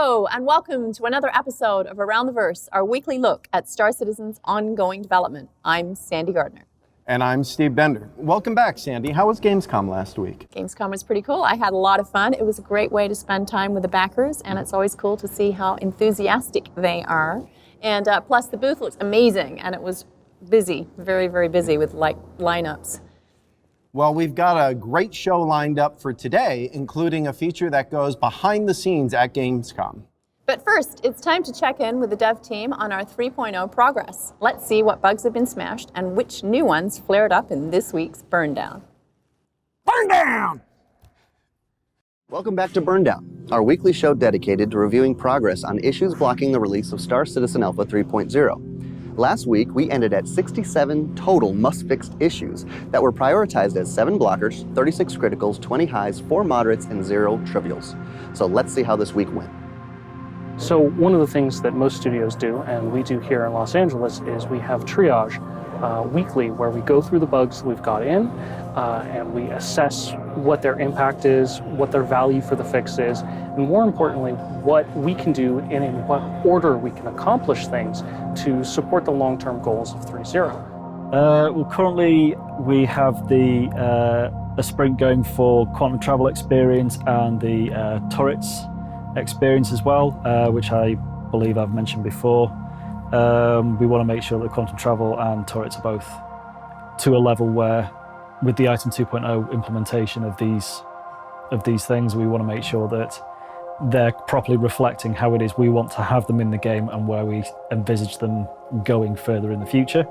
Hello, and welcome to another episode of Around the Verse, our weekly look at Star Citizen's ongoing development. I'm Sandi Gardiner. And I'm Steve Bender. Welcome back, Sandi. How was Gamescom last week? Gamescom was pretty cool. I had a lot of fun. It was a great way to spend time with the backers, and it's always cool to see how enthusiastic they are. And plus, the booth looks amazing, and it was busy, very, very busy with lineups. Well, we've got a great show lined up for today, including a feature that goes behind the scenes at Gamescom. But first, it's time to check in with the dev team on our 3.0 progress. Let's see what bugs have been smashed and which new ones flared up in this week's Burndown. Burndown! Welcome back to Burndown, our weekly show dedicated to reviewing progress on issues blocking the release of Star Citizen Alpha 3.0. Last week, we ended at 67 total must-fix issues that were prioritized as 7 blockers, 36 criticals, 20 highs, 4 moderates, and 0 trivials. So let's see how this week went. So one of the things that most studios do, and we do here in Los Angeles, is we have triage weekly where we go through the bugs we've got in and we assess what their impact is, what their value for the fix is, and more importantly, what we can do and in what order we can accomplish things to support the long-term goals of 3.0. Well, currently we have a sprint going for quantum travel experience and the turrets experience as well, which I believe I've mentioned before. We want to make sure that quantum travel and turrets are both to a level where, with the Item 2.0 implementation of these things, we want to make sure that they're properly reflecting how it is we want to have them in the game and where we envisage them going further in the future.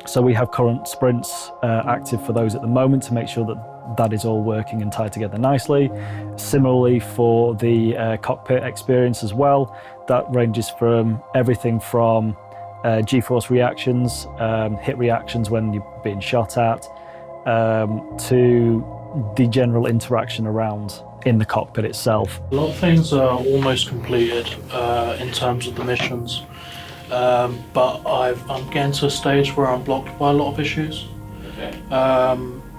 So we have current sprints active for those at the moment to make sure that that is all working and tied together nicely. Similarly for the cockpit experience as well, that ranges from everything from G-force reactions, hit reactions when you're being shot at, to the general interaction around in the cockpit itself. A lot of things are almost completed in terms of the missions, but I'm getting to a stage where I'm blocked by a lot of issues. Okay.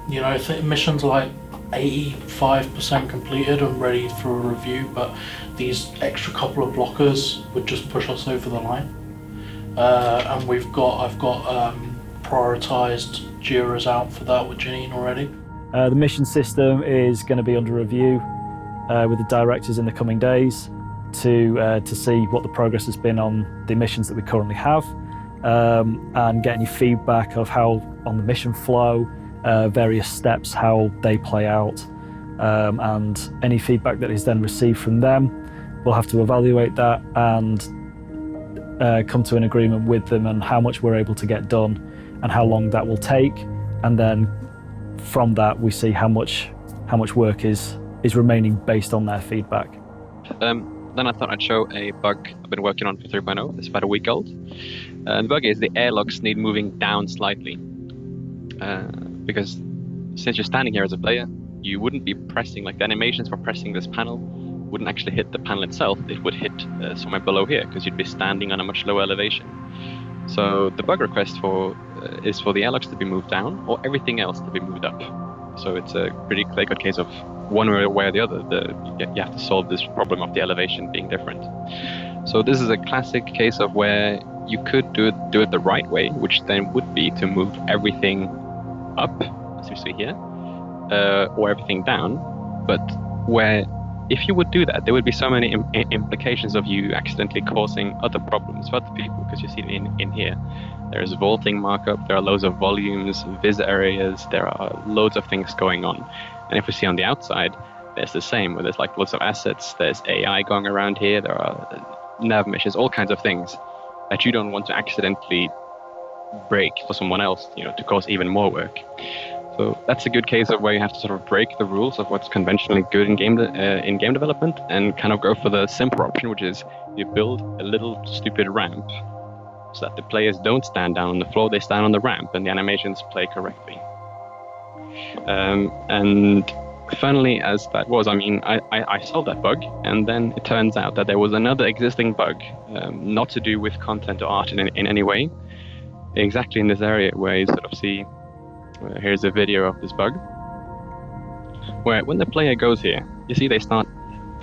You know, I think missions are like 85% completed and ready for a review, but these extra couple of blockers would just push us over the line. And I've got prioritized JIRAs out for that with Janine already. The mission system is going to be under review with the directors in the coming days to see what the progress has been on the missions that we currently have, and get any feedback of how on the mission flow, various steps, how they play out, and any feedback that is then received from them, we'll have to evaluate that and come to an agreement with them on how much we're able to get done and how long that will take, and then from that we see how much work is remaining based on their feedback. Then I thought I'd show a bug I've been working on for 3.0. It's about a week old. The bug is the airlocks need moving down slightly. Because since you're standing here as a player, you wouldn't be pressing, like the animations for pressing this panel wouldn't actually hit the panel itself. It would hit somewhere below here because you'd be standing on a much lower elevation. So the bug request is for the airlocks to be moved down or everything else to be moved up. So it's a pretty clear-cut case of one way or the other. You have to solve this problem of the elevation being different. So this is a classic case of where you could do it the right way, which then would be to move everything up, as you see here, or everything down. But where, if you would do that, there would be so many implications of you accidentally causing other problems for other people, because you see in here, there's vaulting markup, there are loads of volumes, viz areas, there are loads of things going on. And if we see on the outside, there's the same, where there's like lots of assets, there's AI going around here, there are nav missions, all kinds of things that you don't want to accidentally break for someone else, to cause even more work. So that's a good case of where you have to sort of break the rules of what's conventionally good in game development and kind of go for the simpler option, which is you build a little stupid ramp so that the players don't stand down on the floor, they stand on the ramp and the animations play correctly. And funnily as that was, I solved that bug, and then it turns out that there was another existing bug, not to do with content or art in any way, exactly in this area where you sort of see, here's a video of this bug, where when the player goes here, you see they start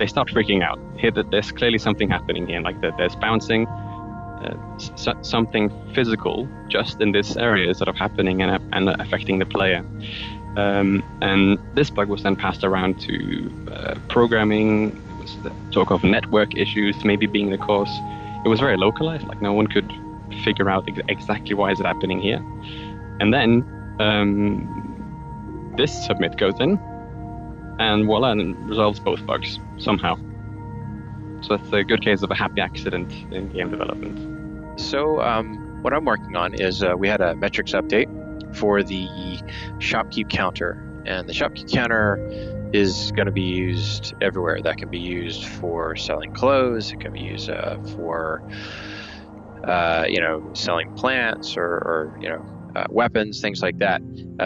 they start freaking out. Here, that there's clearly something happening here, like that there's bouncing, something physical just in this area is sort of happening and affecting the player. And this bug was then passed around to programming. It was the talk of network issues maybe being the cause. It was very localized, like no one could figure out exactly why is it happening here. And then this submit goes in, and voila, and it resolves both bugs somehow. So it's a good case of a happy accident in game development. So what I'm working on is we had a metrics update for the shopkeep counter, and the shopkeep counter is going to be used everywhere. That can be used for selling clothes. It can be used for selling plants or weapons, things like that.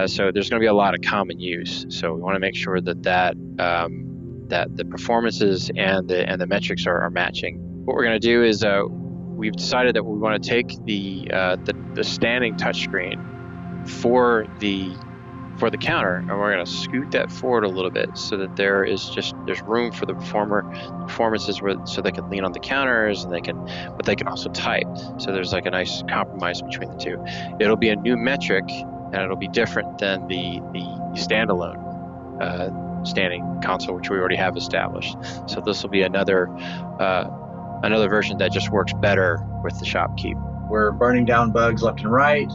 So there's going to be a lot of common use. So we want to make sure that the performances and the metrics are matching. What we're going to do is we've decided that we want to take the standing touchscreen for the counter, and we're going to scoot that forward a little bit so that there's room for the performances so they can lean on the counters but they can also type. So there's like a nice compromise between the two. It'll be a new metric, and it'll be different than the standalone standing console, which we already have established. So this will be another version that just works better with the shopkeep. We're burning down bugs left and right.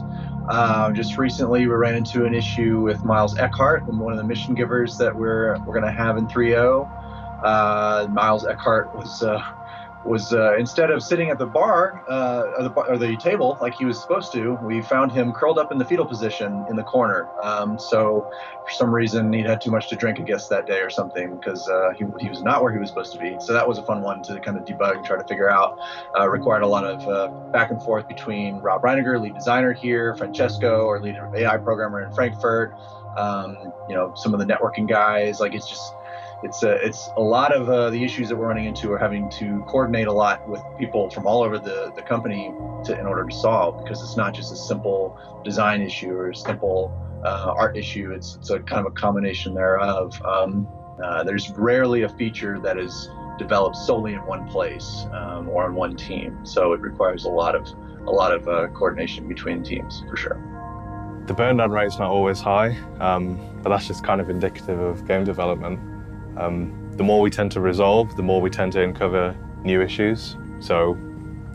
Just recently, we ran into an issue with Miles Eckhart, one of the mission givers that we're going to have in 3.0. Miles Eckhart was instead of sitting at the bar or the table like he was supposed to, we found him curled up in the fetal position in the corner. So for some reason, he'd had too much to drink, I guess, that day or something, because he was not where he was supposed to be. So that was a fun one to kind of debug and try to figure out. Required a lot of back and forth between Rob Reiniger, lead designer here, Francesco, our lead AI programmer in Frankfurt, some of the networking guys. Like it's a lot of the issues that we're running into are having to coordinate a lot with people from all over the company in order to solve, because it's not just a simple design issue or a simple art issue. It's a kind of a combination thereof. There's rarely a feature that is developed solely in one place or on one team, so it requires a lot of coordination between teams for sure. The burndown rate's not always high, but that's just kind of indicative of game development. The more we tend to resolve, the more we tend to uncover new issues. So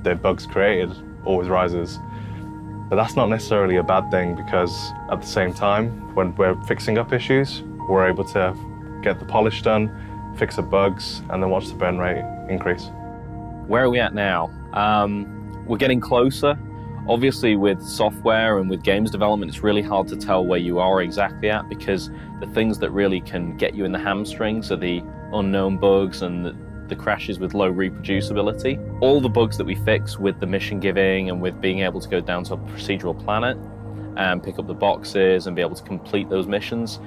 the bugs created always rises. But that's not necessarily a bad thing, because at the same time, when we're fixing up issues, we're able to get the polish done, fix up bugs, and then watch the burn rate increase. Where are we at now? We're getting closer. Obviously, with software and with games development, it's really hard to tell where you are exactly at, because the things that really can get you in the hamstrings are the unknown bugs and the crashes with low reproducibility. All the bugs that we fix with the mission giving and with being able to go down to a procedural planet and pick up the boxes and be able to complete those missions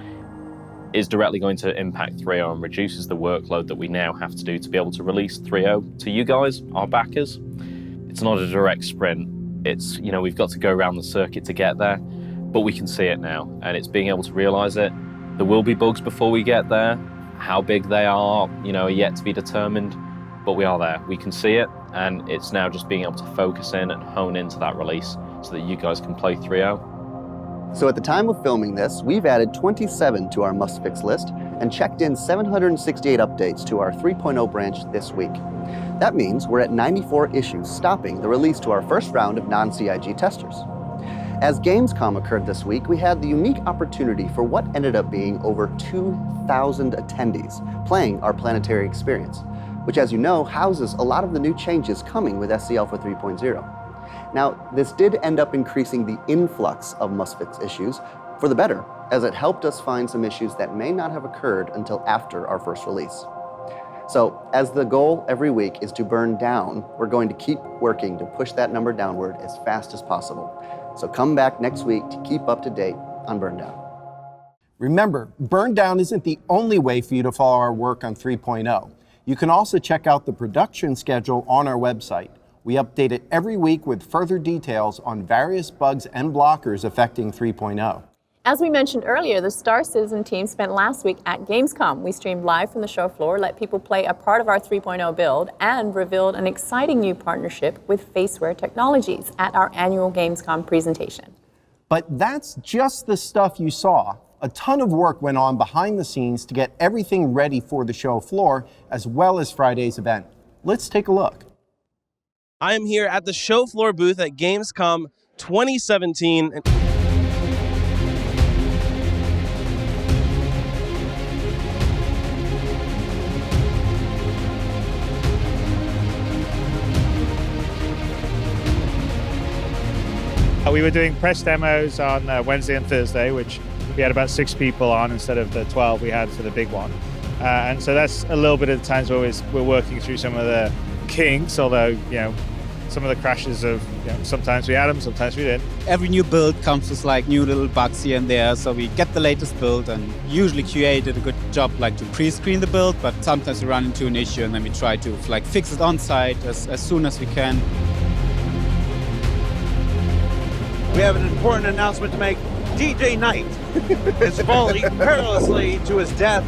is directly going to impact 3.0 and reduces the workload that we now have to do to be able to release 3.0 to you guys, our backers. It's not a direct sprint. It's, we've got to go around the circuit to get there, but we can see it now, and it's being able to realize it. There will be bugs before we get there. How big they are, are yet to be determined, but we are there. We can see it, and it's now just being able to focus in and hone into that release so that you guys can play 3.0. So at the time of filming this, we've added 27 to our must-fix list and checked in 768 updates to our 3.0 branch this week. That means we're at 94 issues, stopping the release to our first round of non-CIG testers. As Gamescom occurred this week, we had the unique opportunity for what ended up being over 2,000 attendees playing our planetary experience, which, as you know, houses a lot of the new changes coming with SC Alpha 3.0. Now, this did end up increasing the influx of must-fix issues for the better, as it helped us find some issues that may not have occurred until after our first release. So, as the goal every week is to burn down, we're going to keep working to push that number downward as fast as possible. So come back next week to keep up to date on Burndown. Remember, Burndown isn't the only way for you to follow our work on 3.0. You can also check out the production schedule on our website. We update it every week with further details on various bugs and blockers affecting 3.0. As we mentioned earlier, the Star Citizen team spent last week at Gamescom. We streamed live from the show floor, let people play a part of our 3.0 build, and revealed an exciting new partnership with Faceware Technologies at our annual Gamescom presentation. But that's just the stuff you saw. A ton of work went on behind the scenes to get everything ready for the show floor, as well as Friday's event. Let's take a look. I am here at the show floor booth at Gamescom 2017. We were doing press demos on Wednesday and Thursday, which we had about 6 people on instead of the 12 we had for the big one. And so that's a little bit of the times where we're working through some of the kinks, although, some of the crashes of, sometimes we had them, sometimes we didn't. Every new build comes with like new little bugs here and there, so we get the latest build, and usually QA did a good job like to pre-screen the build, but sometimes we run into an issue and then we try to like fix it on site as soon as we can. We have an important announcement to make. DJ Knight is falling perilously to his death.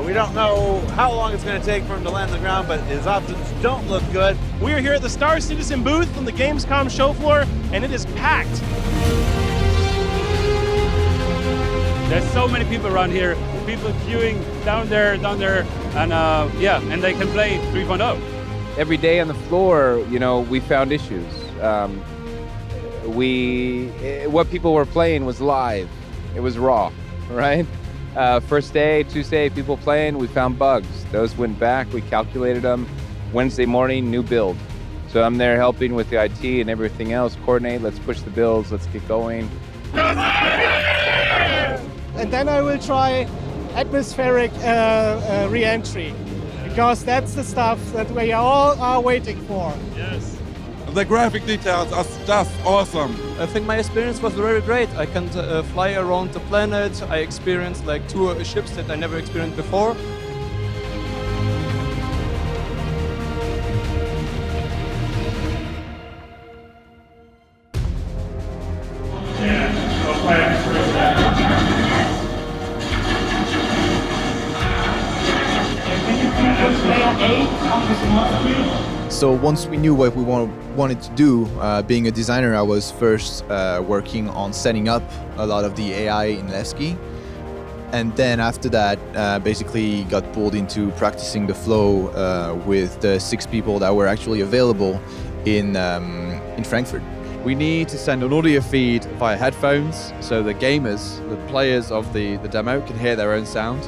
We don't know how long it's going to take for him to land on the ground, but his options don't look good. We are here at the Star Citizen booth on the Gamescom show floor, and it is packed. There's so many people around here, people queuing down there, and they can play 3.0. Every day on the floor, we found issues. What people were playing was live. It was raw, right? First day, Tuesday, people playing, we found bugs. Those went back, we calculated them. Wednesday morning, new build. So I'm there helping with the IT and everything else, coordinate, let's push the builds, let's get going. And then I will try atmospheric re-entry, because that's the stuff that we all are waiting for. Yes. The graphic details are just awesome. I think my experience was very great. I can fly around the planet. I experienced like 2 ships that I never experienced before. So once we knew what we wanted to do, being a designer, I was first working on setting up a lot of the AI in Levski. And then after that, basically got pulled into practicing the flow with the 6 people that were actually available in Frankfurt. We need to send an audio feed via headphones so the gamers, the players of the demo can hear their own sound,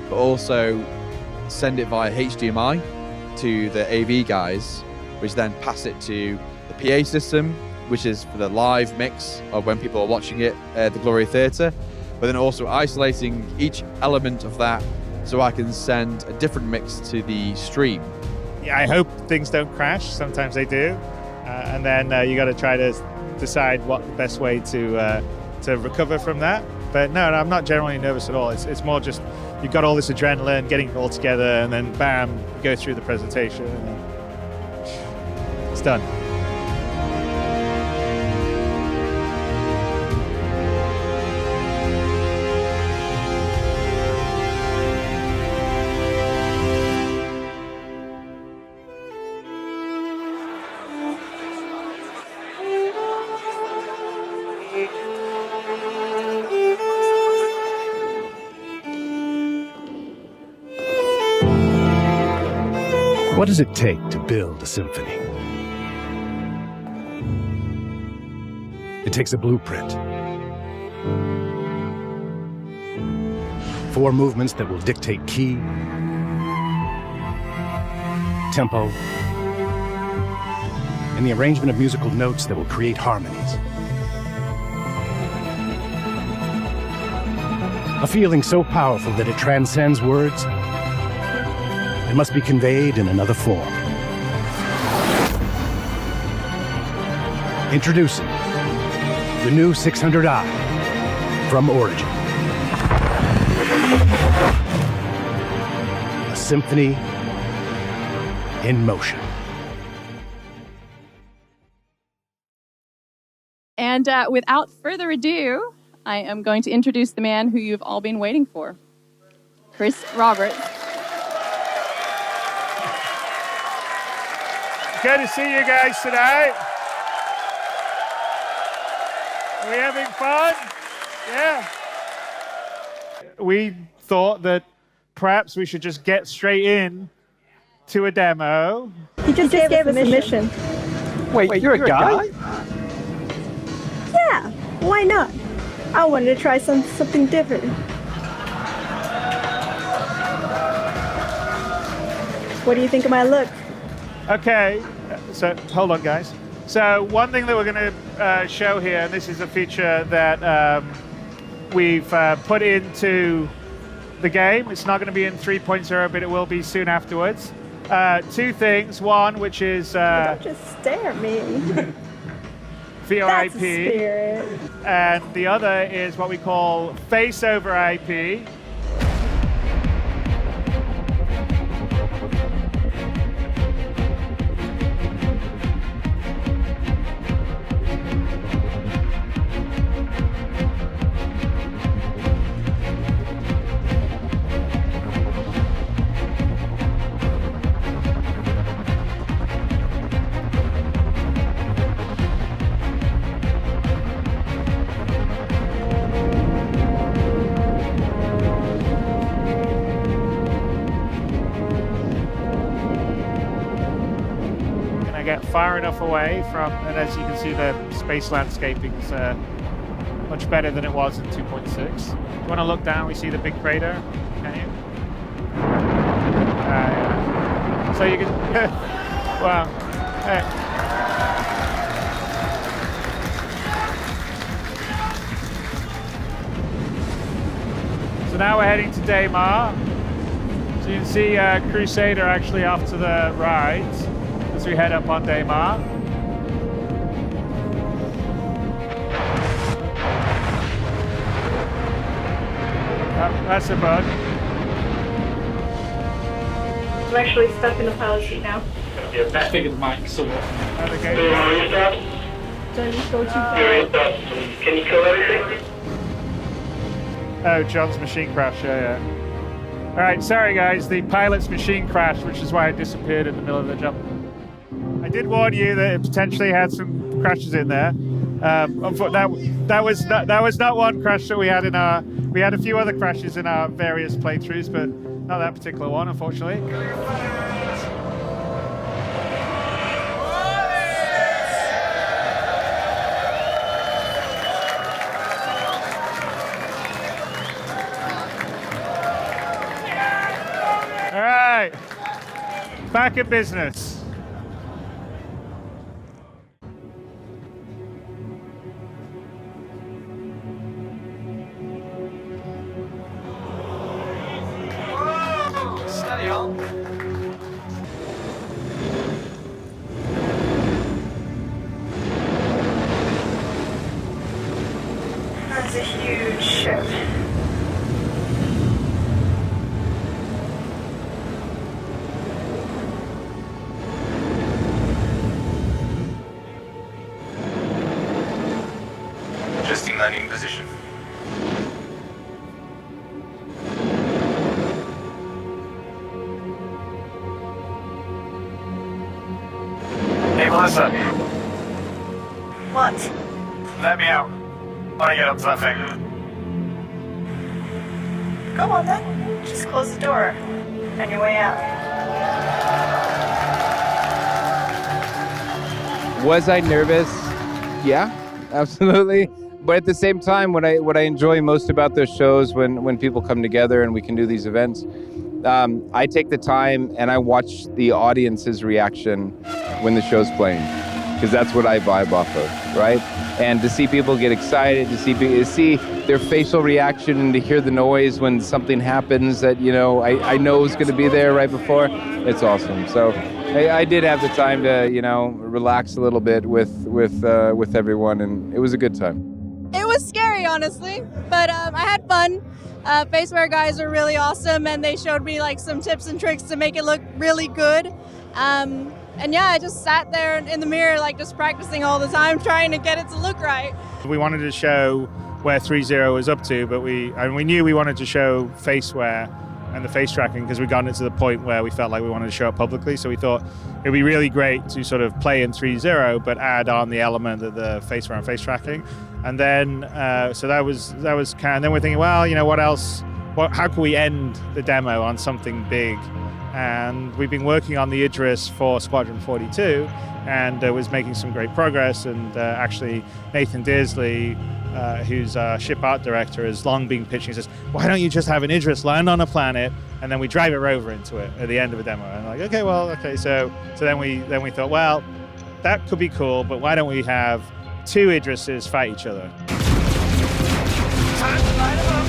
but also send it via HDMI to the AV guys, which then pass it to the PA system, which is for the live mix of when people are watching it at the Glory Theatre, but then also isolating each element of that so I can send a different mix to the stream. Yeah, I hope things don't crash. Sometimes they do. And then you got to try to decide what the best way to recover from that. But no, I'm not generally nervous at all. It's more just you've got all this adrenaline, getting it all together, and then bam, you go through the presentation, and it's done. What does it take to build a symphony? It takes a blueprint. 4 movements that will dictate key, tempo, and the arrangement of musical notes that will create harmonies. A feeling so powerful that it transcends words. It must be conveyed in another form. Introducing the new 600i from Origin. A symphony in motion. And without further ado, I am going to introduce the man who you've all been waiting for, Chris Roberts. Good to see you guys tonight. Are we having fun? Yeah. We thought that perhaps we should just get straight in to a demo. He just gave us a mission. Wait, you're a guy? Yeah, why not? I wanted to try something different. What do you think of my look? Okay, so hold on, guys. So one thing that we're going to show here, and this is a feature that we've put into the game. It's not going to be in 3.0, but it will be soon afterwards. Two things. One, which is Don't just stare at me. VoIP. That's a spirit. And the other is what we call face over IP. Far enough away from, and as you can see, the space landscaping is much better than it was in 2.6. If you want to look down, we see the big crater. Can you? Yeah. So you can. Wow. Hey. So now we're heading to Daymar. So you can see Crusader actually off to the right. As we head up on Daymar. That's a bug. I'm actually stuck in the pilot seat now. Yeah, that big of the mic, so. Don't go too far. Can you kill everything? Oh, John's machine crash, yeah. All right, sorry guys, the pilot's machine crashed, which is why it disappeared in the middle of the jump. I did warn you that it potentially had some crashes in there. That was not one crash that we had in our. We had a few other crashes in our various playthroughs, but not that particular one, unfortunately. All right, back in business. That's a huge ship. Adjusting landing position. Hey, Melissa. What? Let me out. I want to get up to that thing. Go on then. Just close the door on your way out. Was I nervous? Yeah, absolutely. But at the same time, what I enjoy most about those shows when people come together and we can do these events, I take the time and I watch the audience's reaction when the show's playing, because that's what I vibe off of, right? And to see people get excited, to see their facial reaction and to hear the noise when something happens that, you know, I know is going to be there right before, it's awesome. So I did have the time to, you know, relax a little bit with everyone, and it was a good time. It was scary, honestly, but I had fun. Faceware guys are really awesome, and they showed me like some tips and tricks to make it look really good. And yeah, I just sat there in the mirror, like just practicing all the time, trying to get it to look right. We wanted to show where 3.0 was up to, but we knew we wanted to show faceware and the face tracking because we'd gotten it to the point where we felt like we wanted to show it publicly. So we thought it'd be really great to sort of play in 3.0, but add on the element of the faceware and face tracking. And then, so that was kind of, then we're thinking, well, you know, what else? How can we end the demo on something big? And we've been working on the Idris for Squadron 42, and was making some great progress. And actually, Nathan Dearsley, who's our ship art director, has long been pitching. He says, "Why don't you just have an Idris land on a planet, and then we drive it rover into it at the end of a demo?" And I'm like, okay, well, okay. So then we thought, well, that could be cool, but why don't we have 2 Idrises fight each other? Time to light 'em up.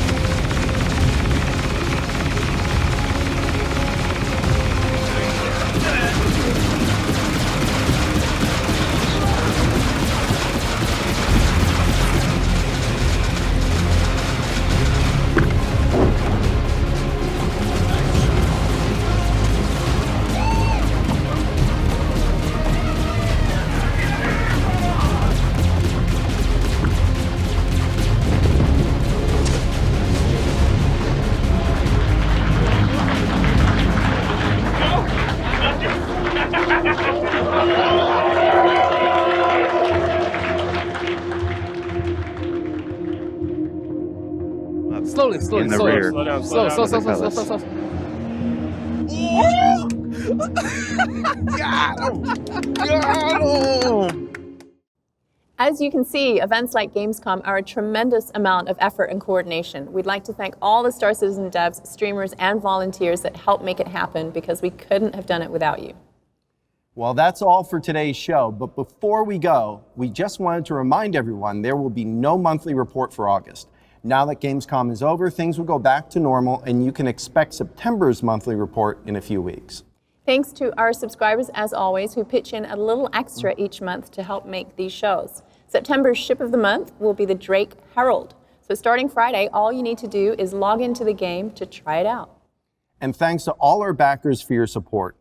Slowly, In the slowly. rear. Slow down, Slow, slow slow, down. slow, slow, slow. As you can see, events like Gamescom are a tremendous amount of effort and coordination. We'd like to thank all the Star Citizen devs, streamers, and volunteers that helped make it happen, because we couldn't have done it without you. Well, that's all for today's show, but before we go, we just wanted to remind everyone there will be no monthly report for August. Now that Gamescom is over, things will go back to normal, and you can expect September's monthly report in a few weeks. Thanks to our subscribers, as always, who pitch in a little extra each month to help make these shows. September's ship of the month will be the Drake Herald. So starting Friday, all you need to do is log into the game to try it out. And thanks to all our backers for your support.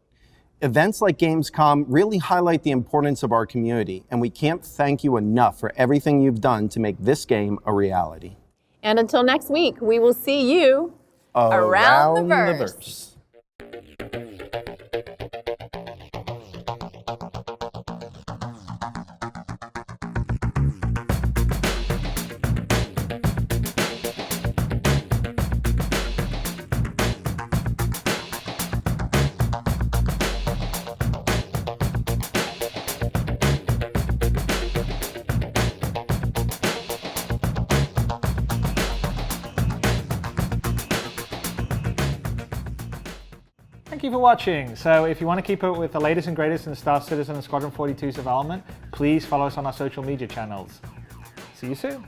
Events like Gamescom really highlight the importance of our community, and we can't thank you enough for everything you've done to make this game a reality. And until next week, we will see you around the verse. Thank you for watching. So if you want to keep up with the latest and greatest in Star Citizen and Squadron 42's development, please follow us on our social media channels. See you soon.